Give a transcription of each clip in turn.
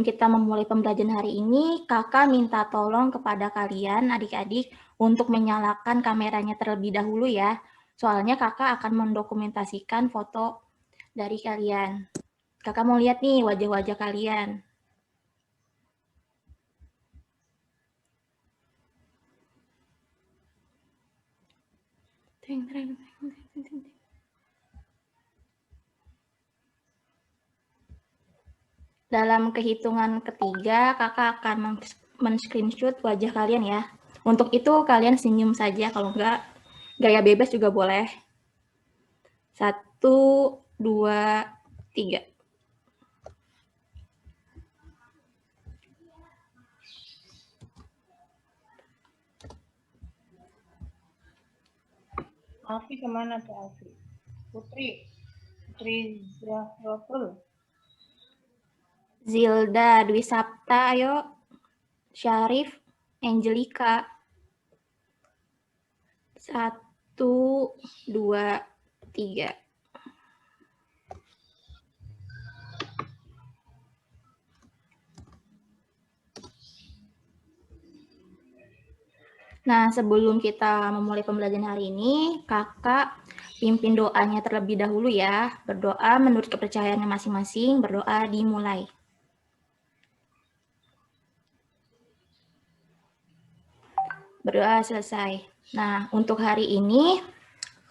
kita memulai pembelajaran hari ini, kakak minta tolong kepada kalian, adik-adik, untuk menyalakan kameranya terlebih dahulu ya. Soalnya kakak akan mendokumentasikan foto dari kalian. Kakak mau lihat nih wajah-wajah kalian. Dalam kehitungan ketiga, kakak akan men-screenshot wajah kalian ya. Untuk itu kalian senyum saja, kalau enggak gaya bebas juga boleh. 1, 2, 3. Alfi kemana tuh Alfi? Putri Zahrotul. Zilda, Dwi Sapta, ayo. Syarif, Angelika. 1, 2, 3. Nah, sebelum kita memulai pembelajaran hari ini, kakak pimpin doanya terlebih dahulu ya. Berdoa menurut kepercayaannya masing-masing, berdoa dimulai. Berdoa selesai. Nah, untuk hari ini,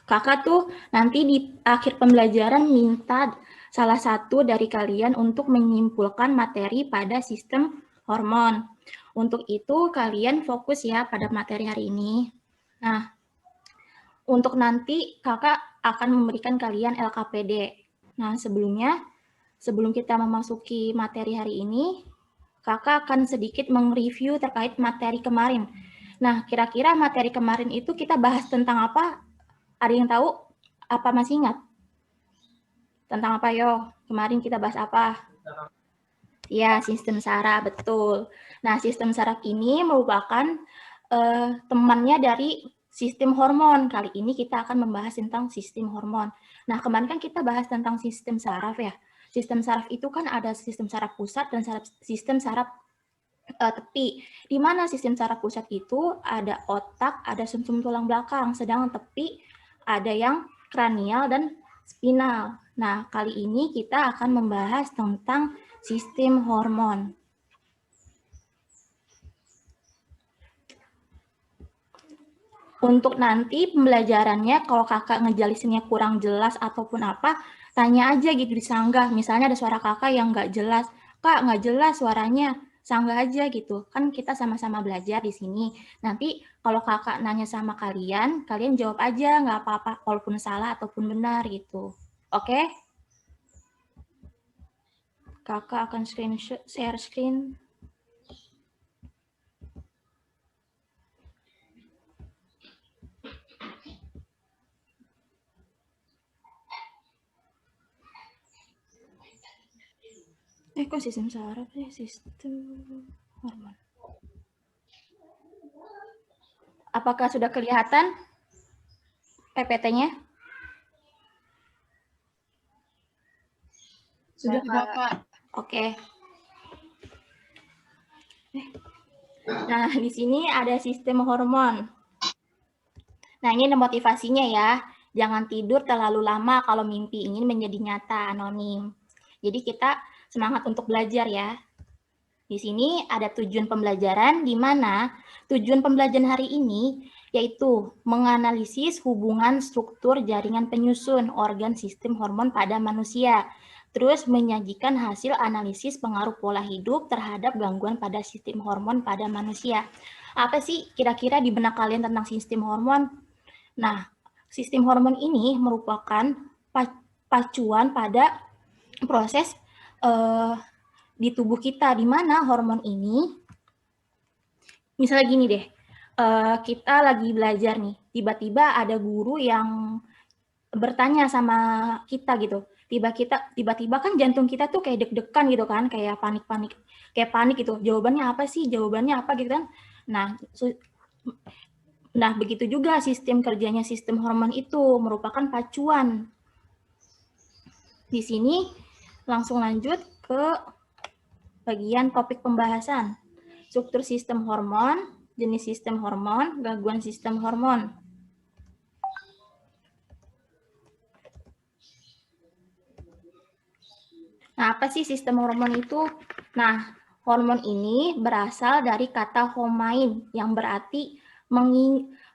kakak tuh nanti di akhir pembelajaran minta salah satu dari kalian untuk menyimpulkan materi pada sistem hormon. Untuk itu, kalian fokus ya pada materi hari ini. Nah, untuk nanti kakak akan memberikan kalian LKPD. Nah, sebelum kita memasuki materi hari ini, kakak akan sedikit mereview terkait materi kemarin. Nah, kira-kira materi kemarin itu kita bahas tentang apa? Ada yang tahu? Apa masih ingat? Tentang apa, yo? Kemarin kita bahas apa? Ya, sistem saraf, betul. Nah, sistem saraf ini merupakan temannya dari sistem hormon. Kali ini kita akan membahas tentang sistem hormon. Nah, kemarin kan kita bahas tentang sistem saraf ya. Sistem saraf itu kan ada sistem saraf pusat dan sistem saraf tepi. Di mana sistem saraf pusat itu ada otak, ada sumsum tulang belakang, sedang tepi ada yang kranial dan spinal. Nah, kali ini kita akan membahas tentang sistem hormon. Untuk nanti pembelajarannya, kalau kakak ngejelasinnya kurang jelas ataupun apa, tanya aja gitu di sanggah. Misalnya ada suara kakak yang nggak jelas, kak nggak jelas suaranya, sanggah aja gitu. Kan kita sama-sama belajar di sini. Nanti kalau kakak nanya sama kalian, kalian jawab aja, nggak apa-apa, walaupun salah ataupun benar gitu. Oke? Kakak akan share screen. Kok sistem saraf ya? Sistem hormon. Apakah sudah kelihatan PPT-nya? Sudah, Kak. Oke. Nah, di sini ada sistem hormon. Nah, ini motivasinya ya. Jangan tidur terlalu lama kalau mimpi ingin menjadi nyata, anonim. Jadi kita semangat untuk belajar ya. Di sini ada tujuan pembelajaran, di mana tujuan pembelajaran hari ini yaitu menganalisis hubungan struktur jaringan penyusun organ sistem hormon pada manusia. Terus menyajikan hasil analisis pengaruh pola hidup terhadap gangguan pada sistem hormon pada manusia. Apa sih kira-kira di benak kalian tentang sistem hormon? Nah, sistem hormon ini merupakan pacuan pada proses di tubuh kita, di mana hormon ini, misalnya gini deh, kita lagi belajar nih, tiba-tiba ada guru yang bertanya sama kita gitu, tiba-tiba kan jantung kita tuh kayak deg-degan gitu kan, kayak panik gitu, jawabannya apa sih, gitu kan. Nah, begitu juga sistem kerjanya sistem hormon itu merupakan pacuan. Di sini langsung lanjut ke bagian topik pembahasan. Struktur sistem hormon, jenis sistem hormon, gangguan sistem hormon. Nah, apa sih sistem hormon itu? Nah, hormon ini berasal dari kata homain yang berarti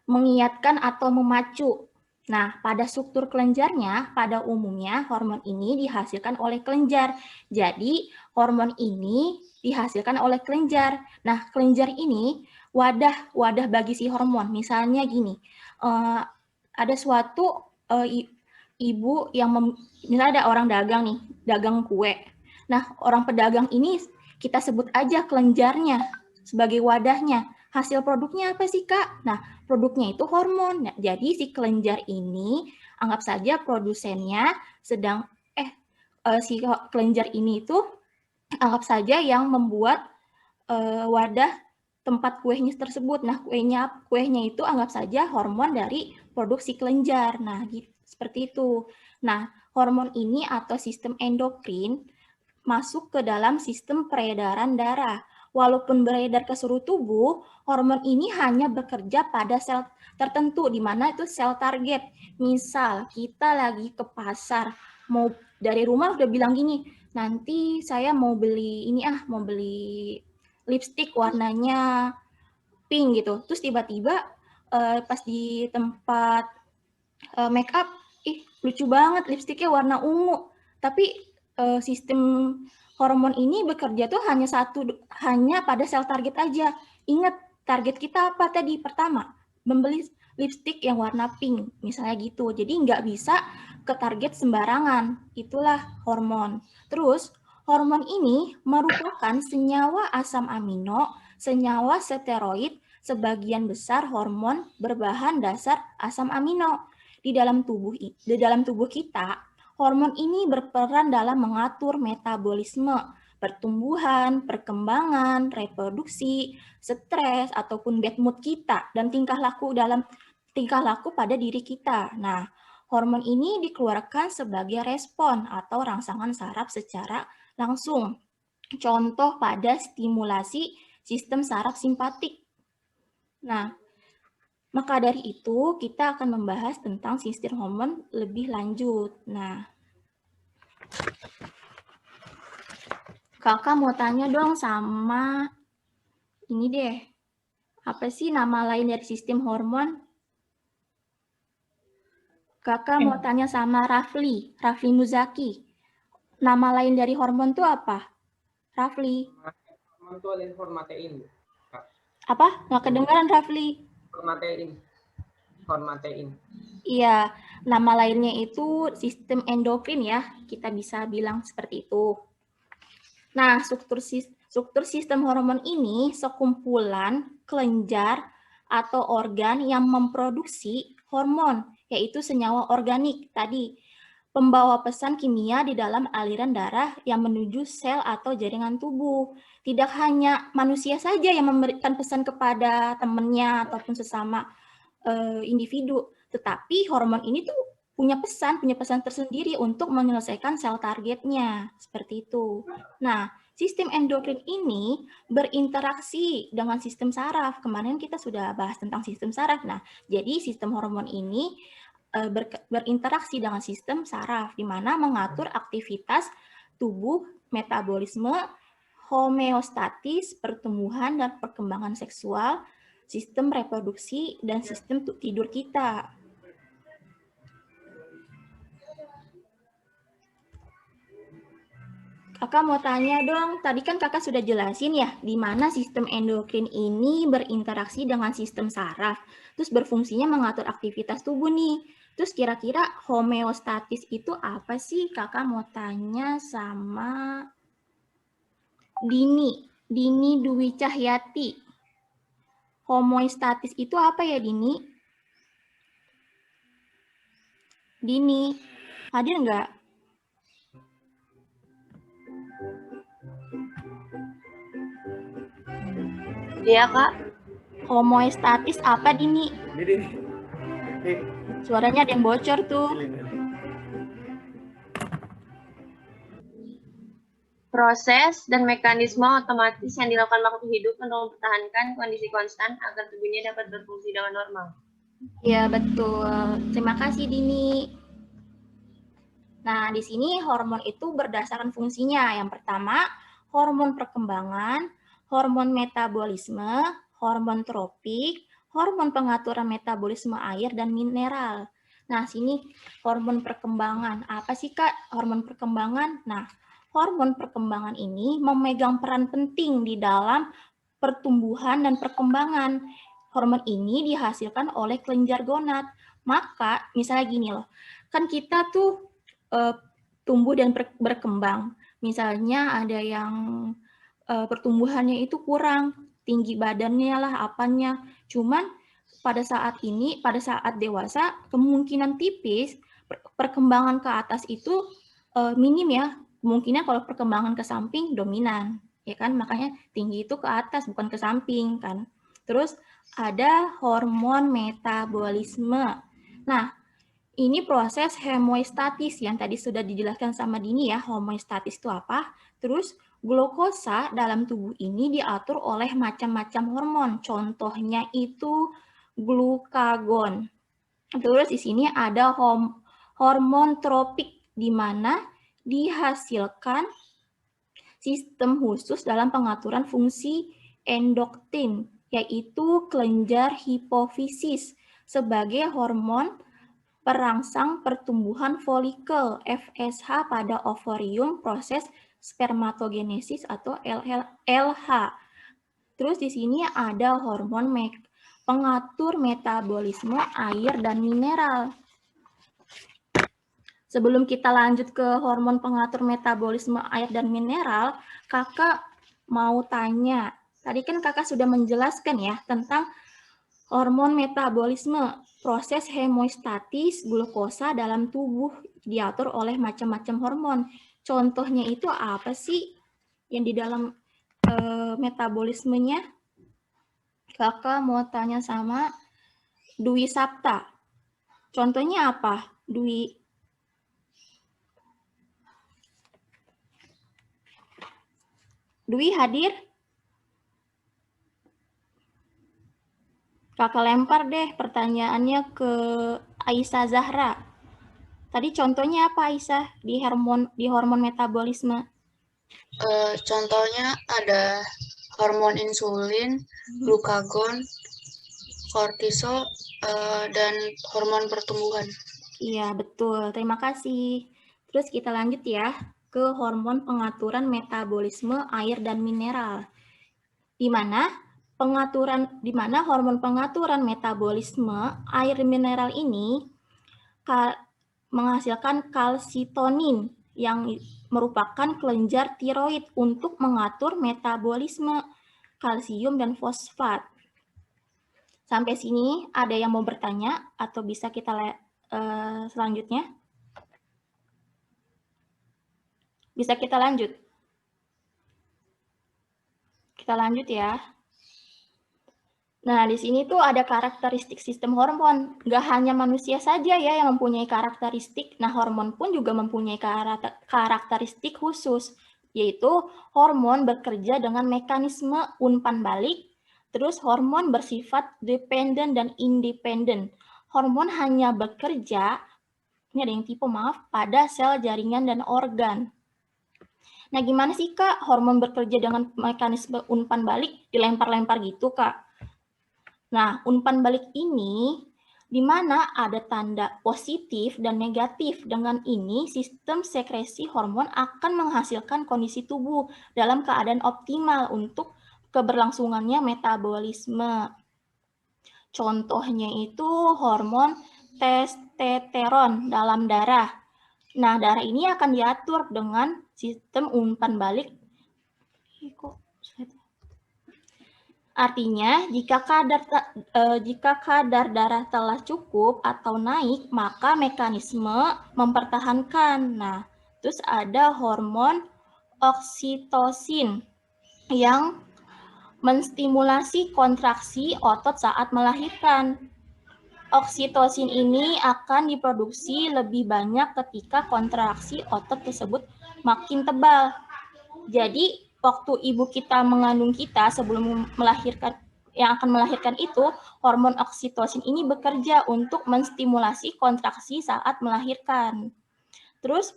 mengingatkan atau memacu. Nah, pada struktur kelenjarnya, pada umumnya hormon ini dihasilkan oleh kelenjar. Jadi, hormon ini dihasilkan oleh kelenjar. Nah, kelenjar ini wadah bagi si hormon. Misalnya gini, ada suatu ibu yang misalnya ada orang dagang nih, dagang kue. Nah, orang pedagang ini kita sebut aja kelenjarnya sebagai wadahnya. Hasil produknya apa sih, Kak? Nah, produknya itu hormon. Nah, jadi si kelenjar ini anggap saja produsennya sedang si kelenjar ini itu anggap saja yang membuat wadah tempat kuenya tersebut. Nah, kuenya itu anggap saja hormon dari produksi kelenjar. Nah, seperti itu. Nah, hormon ini atau sistem endokrin masuk ke dalam sistem peredaran darah. Walaupun beredar ke seluruh tubuh, hormon ini hanya bekerja pada sel tertentu, di mana itu sel target. Misal, kita lagi ke pasar, mau dari rumah udah bilang gini, nanti saya mau beli ini mau beli lipstick warnanya pink gitu. Terus tiba-tiba pas di tempat make up, lucu banget lipstiknya warna ungu. Tapi sistem hormon ini bekerja tuh hanya pada sel target aja. Ingat, target kita apa tadi? Pertama, membeli lipstik yang warna pink, misalnya gitu. Jadi nggak bisa ke target sembarangan. Itulah hormon. Terus, hormon ini merupakan senyawa asam amino, senyawa steroid, sebagian besar hormon berbahan dasar asam amino. Di dalam tubuh kita, hormon ini berperan dalam mengatur metabolisme, pertumbuhan, perkembangan, reproduksi, stres ataupun bad mood kita dan tingkah laku pada diri kita. Nah, hormon ini dikeluarkan sebagai respon atau rangsangan saraf secara langsung. Contoh pada stimulasi sistem saraf simpatik. Nah, maka dari itu, kita akan membahas tentang sistem hormon lebih lanjut. Nah, Kakak mau tanya dong sama ini deh. Apa sih nama lain dari sistem hormon? Kakak mau tanya sama Rafli Muzaki. Nama lain dari hormon itu apa? Rafli. Hormon itu ada hormatein. Apa? Nggak kedengaran, Rafli. Hormatein. Iya, nama lainnya itu sistem endokrin ya. Kita bisa bilang seperti itu. Nah, struktur sistem hormon ini sekumpulan kelenjar atau organ yang memproduksi hormon, yaitu senyawa organik tadi, pembawa pesan kimia di dalam aliran darah yang menuju sel atau jaringan tubuh. Tidak hanya manusia saja yang memberikan pesan kepada temannya ataupun sesama individu, tetapi hormon ini tuh punya pesan tersendiri untuk menyelesaikan sel targetnya, seperti itu. Nah, sistem endokrin ini berinteraksi dengan sistem saraf. Kemarin kita sudah bahas tentang sistem saraf. Nah, jadi sistem hormon ini berinteraksi dengan sistem saraf, di mana mengatur aktivitas tubuh, metabolisme, homeostatis, pertumbuhan dan perkembangan seksual, sistem reproduksi, dan sistem tidur kita. Kakak mau tanya dong, tadi kan kakak sudah jelasin ya, di mana sistem endokrin ini berinteraksi dengan sistem saraf, terus berfungsinya mengatur aktivitas tubuh nih. Terus kira-kira homeostatis itu apa sih? Kakak mau tanya sama Dini Dwi Cahyati. Homeostatis itu apa ya, Dini? Dini, hadir nggak? Iya, Kak. Homeostatis apa, Dini? Suaranya ada yang bocor tuh. proses dan mekanisme otomatis yang dilakukan makhluk hidup untuk mempertahankan kondisi konstan agar tubuhnya dapat berfungsi dengan normal. Ya, betul. Terima kasih, Dini. Nah, di sini hormon itu berdasarkan fungsinya. Yang pertama, hormon perkembangan, hormon metabolisme, hormon tropik, hormon pengaturan metabolisme air dan mineral. Nah, sini hormon perkembangan. Apa sih, Kak, hormon perkembangan? Nah, hormon perkembangan ini memegang peran penting di dalam pertumbuhan dan perkembangan. Hormon ini dihasilkan oleh kelenjar gonad. Maka, misalnya gini loh, kan kita tuh tumbuh dan berkembang. Misalnya ada yang pertumbuhannya itu kurang, tinggi badannya lah, apanya. Cuman pada saat ini, pada saat dewasa, kemungkinan tipis perkembangan ke atas itu minim ya. Kemungkinan kalau perkembangan ke samping dominan, ya kan? Makanya tinggi itu ke atas bukan ke samping kan. Terus ada hormon metabolisme. Nah, ini proses homeostatis yang tadi sudah dijelaskan sama Dini ya. Homeostatis itu apa? Terus glukosa dalam tubuh ini diatur oleh macam-macam hormon. Contohnya itu glukagon. Terus di sini ada hormon tropik di mana dihasilkan sistem khusus dalam pengaturan fungsi endokrin, yaitu kelenjar hipofisis sebagai hormon perangsang pertumbuhan folikel FSH pada ovarium proses spermatogenesis atau LH. Terus di sini ada hormon pengatur metabolisme air dan mineral. Sebelum kita lanjut ke hormon pengatur metabolisme air dan mineral, Kakak mau tanya. Tadi kan Kakak sudah menjelaskan ya tentang hormon metabolisme, proses homeostatis glukosa dalam tubuh diatur oleh macam-macam hormon. Contohnya itu apa sih yang di dalam metabolismenya? Kakak mau tanya sama Dwi Sapta. Contohnya apa, Dwi? Dwi hadir? Kakak lempar deh pertanyaannya ke Aisyah Zahra. Tadi contohnya apa Aisyah di hormon metabolisme? Contohnya ada hormon insulin, glukagon, kortisol, dan hormon pertumbuhan. Iya, betul. Terima kasih. Terus kita lanjut ya ke hormon pengaturan metabolisme air dan mineral. Di mana hormon pengaturan metabolisme air mineral ini menghasilkan kalsitonin yang merupakan kelenjar tiroid untuk mengatur metabolisme kalsium dan fosfat. Sampai sini ada yang mau bertanya atau bisa kita selanjutnya? Bisa kita lanjut? Kita lanjut ya. Nah, di sini tuh ada karakteristik sistem hormon. Nggak hanya manusia saja ya yang mempunyai karakteristik. Nah, hormon pun juga mempunyai karakteristik khusus, yaitu hormon bekerja dengan mekanisme umpan balik, terus hormon bersifat dependen dan independen. Hormon hanya bekerja, ini ada yang tipe maaf, pada sel jaringan dan organ. Nah, gimana sih Kak hormon bekerja dengan mekanisme umpan balik? Dilempar-lempar gitu Kak. Nah, umpan balik ini di mana ada tanda positif dan negatif. Dengan ini, sistem sekresi hormon akan menghasilkan kondisi tubuh dalam keadaan optimal untuk keberlangsungannya metabolisme. Contohnya itu hormon testosteron dalam darah. Nah, darah ini akan diatur dengan sistem umpan balik. Artinya, jika kadar darah telah cukup atau naik, maka mekanisme mempertahankan. Nah, terus ada hormon oksitosin yang menstimulasi kontraksi otot saat melahirkan. Oksitosin ini akan diproduksi lebih banyak ketika kontraksi otot tersebut makin tebal. Jadi waktu ibu kita mengandung kita sebelum melahirkan, yang akan melahirkan itu, hormon oksitosin ini bekerja untuk menstimulasi kontraksi saat melahirkan. Terus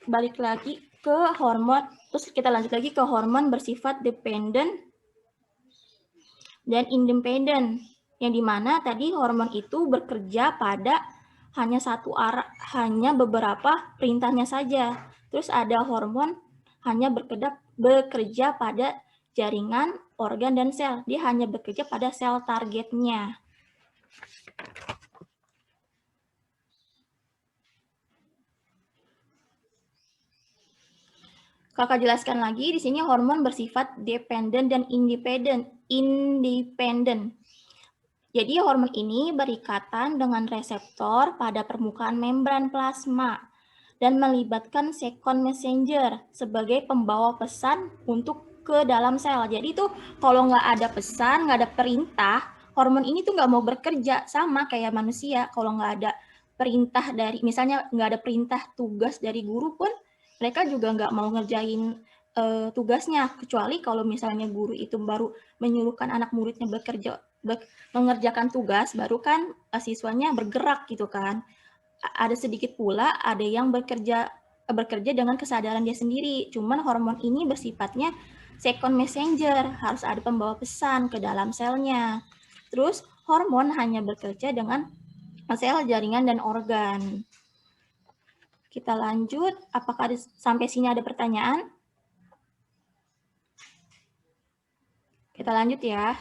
balik lagi ke hormon, terus kita lanjut lagi ke hormon bersifat dependent dan independent, yang dimana tadi hormon itu bekerja pada hanya satu arah, hanya beberapa perintahnya saja. Terus ada hormon hanya bekerja pada jaringan, organ, dan sel. Dia hanya bekerja pada sel targetnya. Kakak jelaskan lagi, di sini hormon bersifat dependent dan independent. Jadi hormon ini berikatan dengan reseptor pada permukaan membran plasma dan melibatkan second messenger sebagai pembawa pesan untuk ke dalam sel. Jadi tuh kalau nggak ada pesan, nggak ada perintah, hormon ini tuh nggak mau bekerja, sama kayak manusia. Kalau nggak ada perintah dari, misalnya nggak ada perintah tugas dari guru pun, mereka juga nggak mau ngerjain tugasnya, kecuali kalau misalnya guru itu baru menyuruhkan anak muridnya mengerjakan tugas, baru kan siswanya bergerak gitu kan. Ada sedikit pula ada yang bekerja dengan kesadaran dia sendiri. Cuman hormon ini bersifatnya second messenger, harus ada pembawa pesan ke dalam selnya. Terus hormon hanya bekerja dengan sel, jaringan, dan organ. Kita lanjut, apakah sampai sini ada pertanyaan? Kita lanjut ya.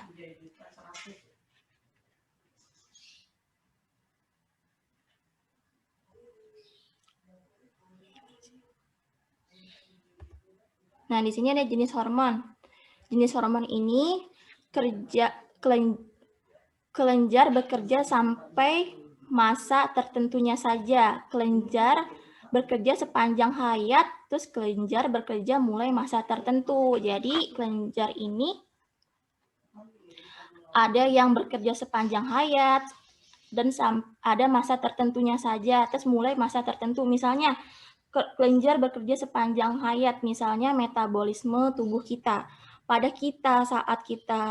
Nah, di sini ada jenis hormon. Jenis hormon ini kelenjar bekerja sampai masa tertentunya saja. Kelenjar bekerja sepanjang hayat, terus kelenjar bekerja mulai masa tertentu. Jadi kelenjar ini ada yang bekerja sepanjang hayat dan ada masa tertentunya saja, terus mulai masa tertentu. Misalnya kelenjar bekerja sepanjang hayat, misalnya metabolisme tubuh kita. Pada kita saat kita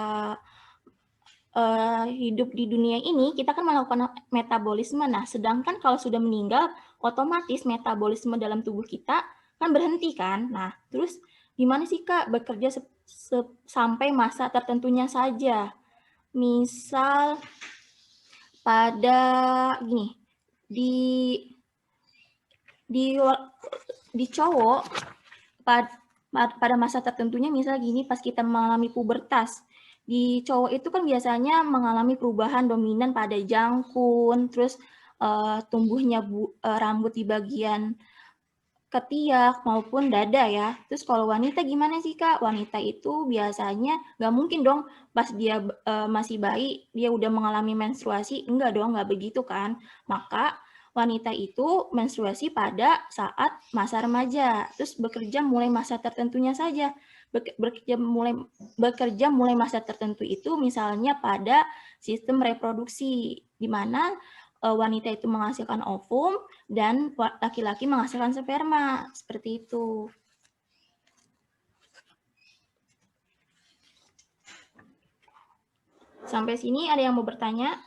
hidup di dunia ini, kita kan melakukan metabolisme. Nah, sedangkan kalau sudah meninggal, otomatis metabolisme dalam tubuh kita kan berhenti kan. Nah, terus gimana sih Kak bekerja sampai masa tertentunya saja? Misal pada gini, di cowok pada masa tertentunya, misal gini, pas kita mengalami pubertas, di cowok itu kan biasanya mengalami perubahan dominan pada jangkung, terus tumbuhnya rambut di bagian ketiak maupun dada ya. Terus kalau wanita gimana sih Kak? Wanita itu biasanya nggak mungkin dong pas dia masih bayi dia udah mengalami menstruasi, enggak dong, nggak begitu kan. Maka wanita itu menstruasi pada saat masa remaja, terus bekerja mulai masa tertentunya saja. Bekerja mulai masa tertentu itu misalnya pada sistem reproduksi, di mana wanita itu menghasilkan ovum dan laki-laki menghasilkan sperma, seperti itu. Sampai sini ada yang mau bertanya?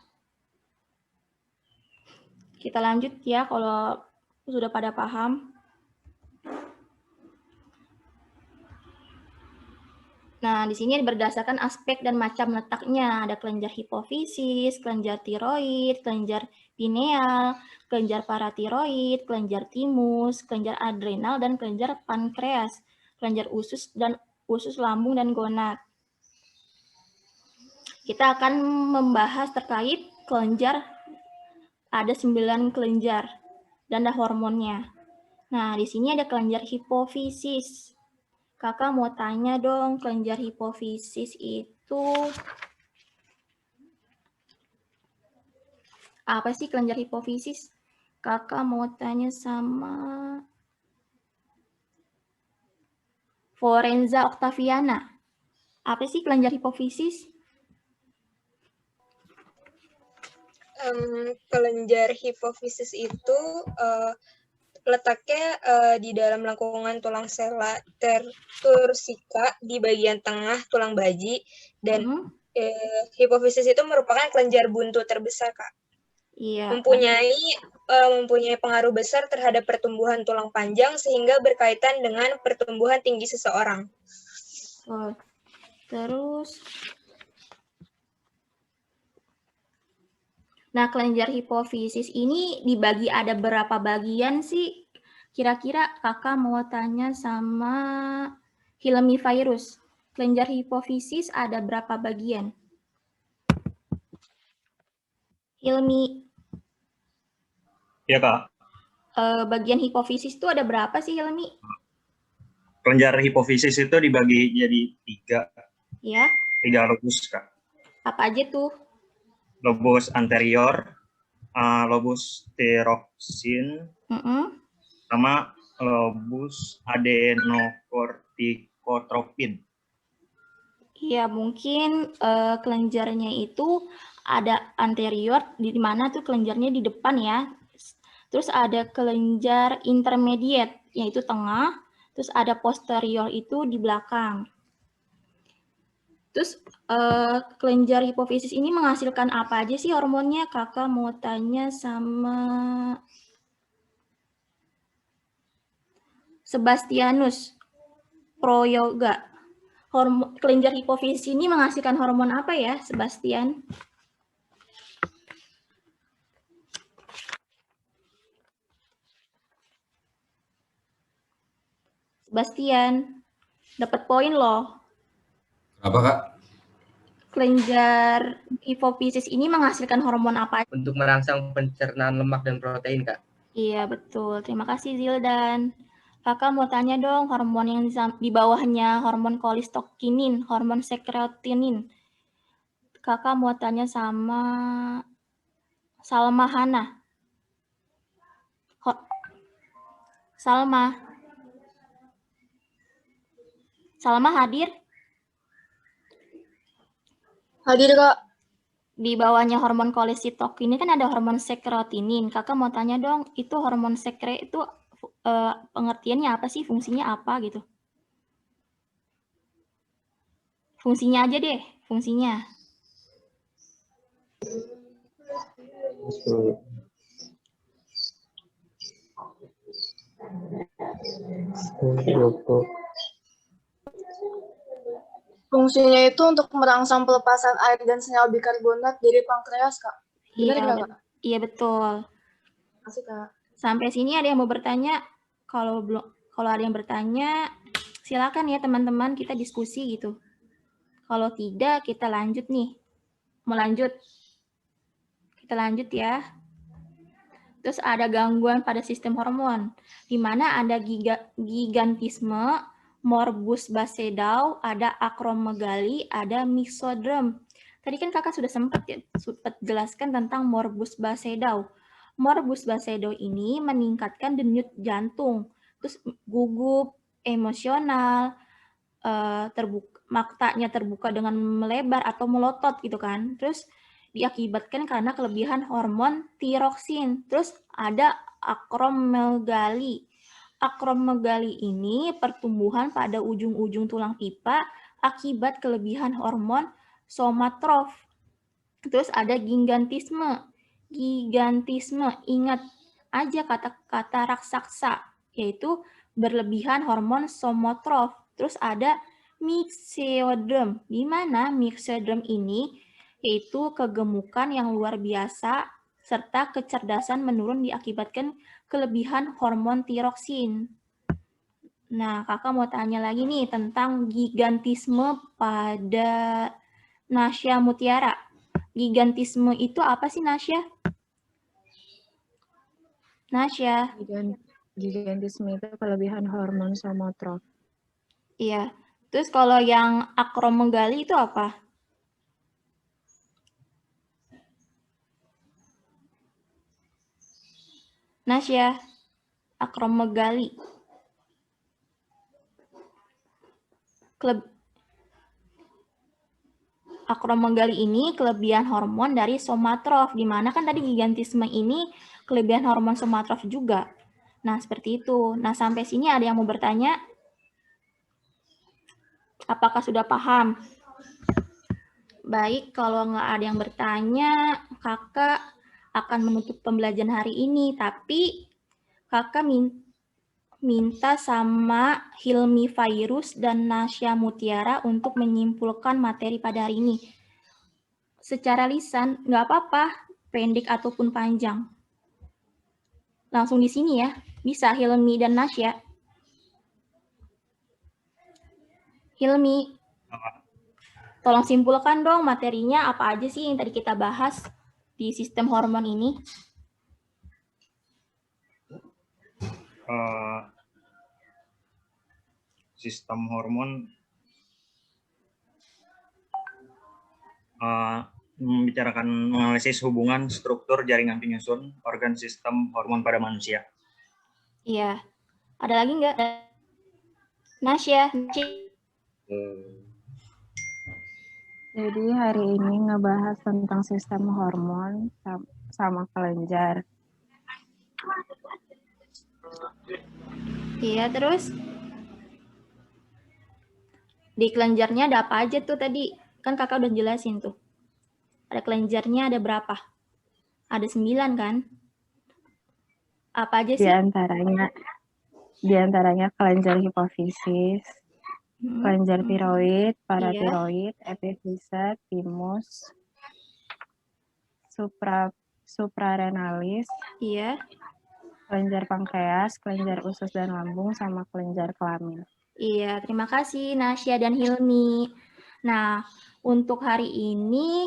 Kita lanjut ya kalau sudah pada paham. Nah, di sini berdasarkan aspek dan macam letaknya. Ada kelenjar hipofisis, kelenjar tiroid, kelenjar pineal, kelenjar paratiroid, kelenjar timus, kelenjar adrenal, dan kelenjar pankreas, kelenjar usus dan usus lambung dan gonad. Kita akan membahas terkait kelenjar. Ada 9 kelenjar dan ada hormonnya. Nah, di sini ada kelenjar hipofisis. Kakak mau tanya dong, kelenjar hipofisis itu apa sih kelenjar hipofisis? Kakak mau tanya sama Forenza Octaviana. Apa sih kelenjar hipofisis? Kelenjar hipofisis itu letaknya di dalam lengkungan tulang sela tursika di bagian tengah tulang baji, dan hipofisis itu merupakan kelenjar buntu terbesar, Kak. Iya. Mempunyai pengaruh besar terhadap pertumbuhan tulang panjang sehingga berkaitan dengan pertumbuhan tinggi seseorang. Terus, nah kelenjar hipofisis ini dibagi ada berapa bagian sih? Kira-kira kakak mau tanya sama Hilmi Virus. Kelenjar hipofisis ada berapa bagian? Hilmi. Ya, Kak. Bagian hipofisis itu ada berapa sih, Hilmi? Kelenjar hipofisis itu dibagi jadi 3. Ya. 3 lobus, Kak. Apa aja tuh? Lobus anterior, lobus thyroxine, sama lobus adenocorticotropin. Iya, mungkin kelenjarnya itu ada anterior, di mana tuh kelenjarnya di depan ya. Terus ada kelenjar intermediate, yaitu tengah. Terus ada posterior itu di belakang. Terus kelenjar hipofisis ini menghasilkan apa aja sih hormonnya? Kakak mau tanya sama Sebastianus Proyoga. Kelenjar hipofisis ini menghasilkan hormon apa ya, Sebastian? Sebastian, dapat poin loh. Apa, Kak? Kelenjar hipofisis ini menghasilkan hormon apa? Untuk merangsang pencernaan lemak dan protein, Kak. Iya, betul. Terima kasih, Zildan. Kakak mau tanya dong, hormon yang di bawahnya hormon kolistokinin, hormon sekrotinin. Kakak mau tanya sama Salma Hana. Salma hadir? Hadir, Kak. Di bawahnya hormon kolistokinin kan ada hormon sekrotinin. Kakak mau tanya dong, itu hormon sekre itu pengertiannya apa sih? Fungsinya apa gitu? Fungsinya aja deh, fungsinya. Fungsinya itu untuk merangsang pelepasan air dan senyawa bikarbonat dari pankreas, Kak. Benar nggak, Kak? Iya, betul. Makasih, Kak. Sampai sini ada yang mau bertanya? Kalau ada yang bertanya, silakan ya teman-teman, kita diskusi gitu. Kalau tidak, kita lanjut nih. Mau lanjut? Kita lanjut ya. Terus ada gangguan pada sistem hormon, di mana ada gigantisme, morbus Basedow, ada akromegali, ada myxodrome. Tadi kan kakak sudah sempat jelaskan tentang morbus Basedow. Morbus Basedow ini meningkatkan denyut jantung, terus gugup, emosional, matanya terbuka dengan melebar atau melotot gitu kan. Terus diakibatkan karena kelebihan hormon tiroksin. Terus ada akromegali. Akromegali ini pertumbuhan pada ujung-ujung tulang pipa akibat kelebihan hormon somatrof. Terus ada gigantisme. Gigantisme, ingat aja kata-kata raksasa, yaitu berlebihan hormon somatrof. Terus ada myxodrome, di mana myxodrome ini yaitu kegemukan yang luar biasa serta kecerdasan menurun diakibatkan kelebihan hormon tiroksin. Nah, kakak mau tanya lagi nih tentang gigantisme pada Nasya Mutiara. Gigantisme itu apa sih, Nasya? Nasya. Gigantisme itu kelebihan hormon somatrof. Iya. Terus kalau yang akromegali itu apa? Nasya, akromegali. Akromegali ini kelebihan hormon dari somatrof, di mana kan tadi gigantisme ini kelebihan hormon somatrof juga. Nah, seperti itu. Nah, sampai sini ada yang mau bertanya? Apakah sudah paham? Baik, kalau nggak ada yang bertanya, kakak akan menutup pembelajaran hari ini. Tapi kakak minta sama Hilmi Fairuz dan Nasya Mutiara untuk menyimpulkan materi pada hari ini. Secara lisan, nggak apa-apa, pendek ataupun panjang. Langsung di sini ya, bisa Hilmi dan Nasya. Hilmi, tolong simpulkan dong materinya apa aja sih yang tadi kita bahas di sistem hormon ini. Sistem hormon membicarakan menganalisis hubungan struktur jaringan penyusun organ sistem hormon pada manusia. Iya. Ada lagi nggak? Nasya. Jadi hari ini ngebahas tentang sistem hormon sama kelenjar. Iya, terus? Di kelenjarnya ada apa aja tuh tadi? Kan kakak udah jelasin tuh. Ada kelenjarnya ada berapa? Ada 9 kan? Apa aja sih? Di antaranya kelenjar hipofisis, kelenjar tiroid, paratiroid, epifisis, timus, suprarenalis, kelenjar pankreas, kelenjar usus dan lambung, sama kelenjar kelamin. Iya, terima kasih Nasya dan Hilmi. Nah, untuk hari ini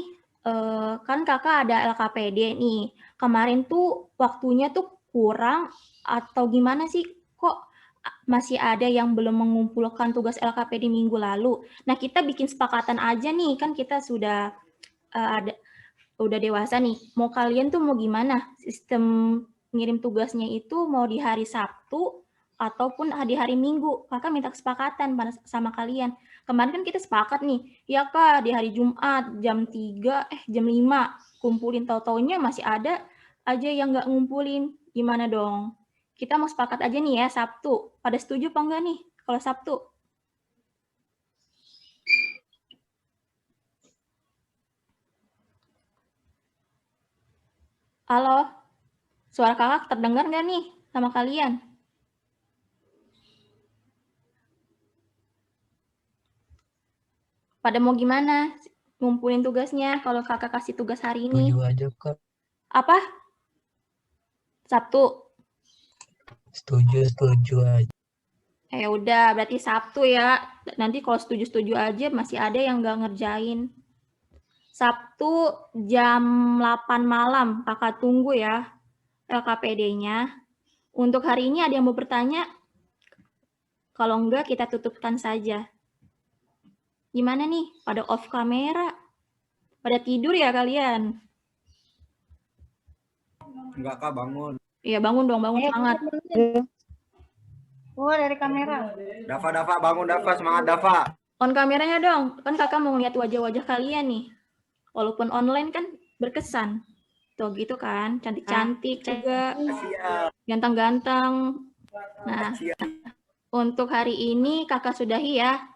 kan kakak ada LKPD nih. Kemarin tuh waktunya tuh kurang atau gimana sih? Kok masih ada yang belum mengumpulkan tugas LKPD minggu lalu? Nah, kita bikin sepakatan aja nih, kan kita sudah udah dewasa nih. Mau kalian tuh mau gimana? Sistem ngirim tugasnya itu mau di hari Sabtu ataupun di hari Minggu. Kakak minta kesepakatan sama kalian. Kemarin kan kita sepakat nih, ya Kak, di hari Jumat jam 3, jam 5 kumpulin, tahu-taunya masih ada aja yang nggak ngumpulin. Gimana dong? Kita mau sepakat aja nih ya Sabtu. Pada setuju apa enggak nih kalau Sabtu? Halo? Suara kakak terdengar nggak nih sama kalian? Pada mau gimana ngumpulin tugasnya kalau kakak kasih tugas hari ini? Setuju aja, Kak. Apa? Sabtu? Setuju aja. Udah, berarti Sabtu ya. Nanti kalau setuju-setuju aja masih ada yang nggak ngerjain. Sabtu jam 8 malam, kakak tunggu ya LKPD-nya. Untuk hari ini ada yang mau bertanya? Kalau enggak, kita tutupkan saja. Gimana nih? Pada off kamera? Pada tidur ya kalian? Enggak, Kak, bangun. Iya, bangun dong, bangun semangat. Keluar dari kamera. Dava, bangun Dava, semangat Dava. On kameranya dong, kan kakak mau ngeliat wajah-wajah kalian nih. Walaupun online kan berkesan. Tuh gitu kan, cantik-cantik juga. Ganteng-ganteng. Nah, untuk hari ini kakak sudahi ya.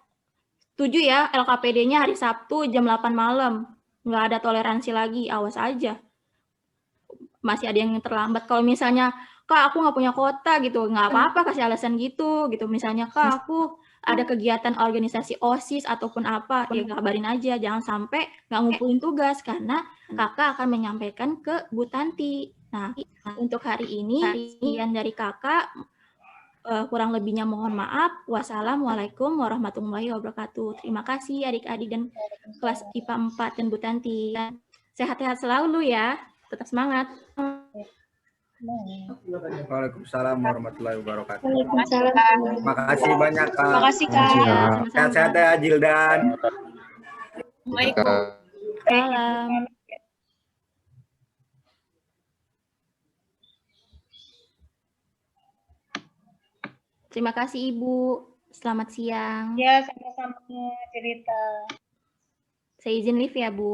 Setuju ya, LKPD-nya hari Sabtu jam 8 malam. Nggak ada toleransi lagi, awas aja. Masih ada yang terlambat. Kalau misalnya, Kak, aku nggak punya kuota gitu, nggak apa-apa kasih alasan gitu. Misalnya, Kak, aku ada kegiatan organisasi OSIS ataupun apa, ya kabarin aja. Jangan sampai nggak ngumpulin tugas, karena kakak akan menyampaikan ke Bu Tanti. Nah, untuk hari ini, sekian dari kakak. Kurang lebihnya mohon maaf. Wassalamualaikum warahmatullahi wabarakatuh. Terima kasih adik-adik dan kelas IPA 4 dan Bu Tanti. Sehat-sehat selalu ya. Tetap semangat. Waalaikumsalam warahmatullahi wabarakatuh. Waalaikumsalam. Makasih banyak, Kak. Makasih, Kak. Sehat-sehat ya, Jildan. Waalaikumsalam. Terima kasih Ibu. Selamat siang. Ya, sama-sama cerita. Saya izin live ya Bu.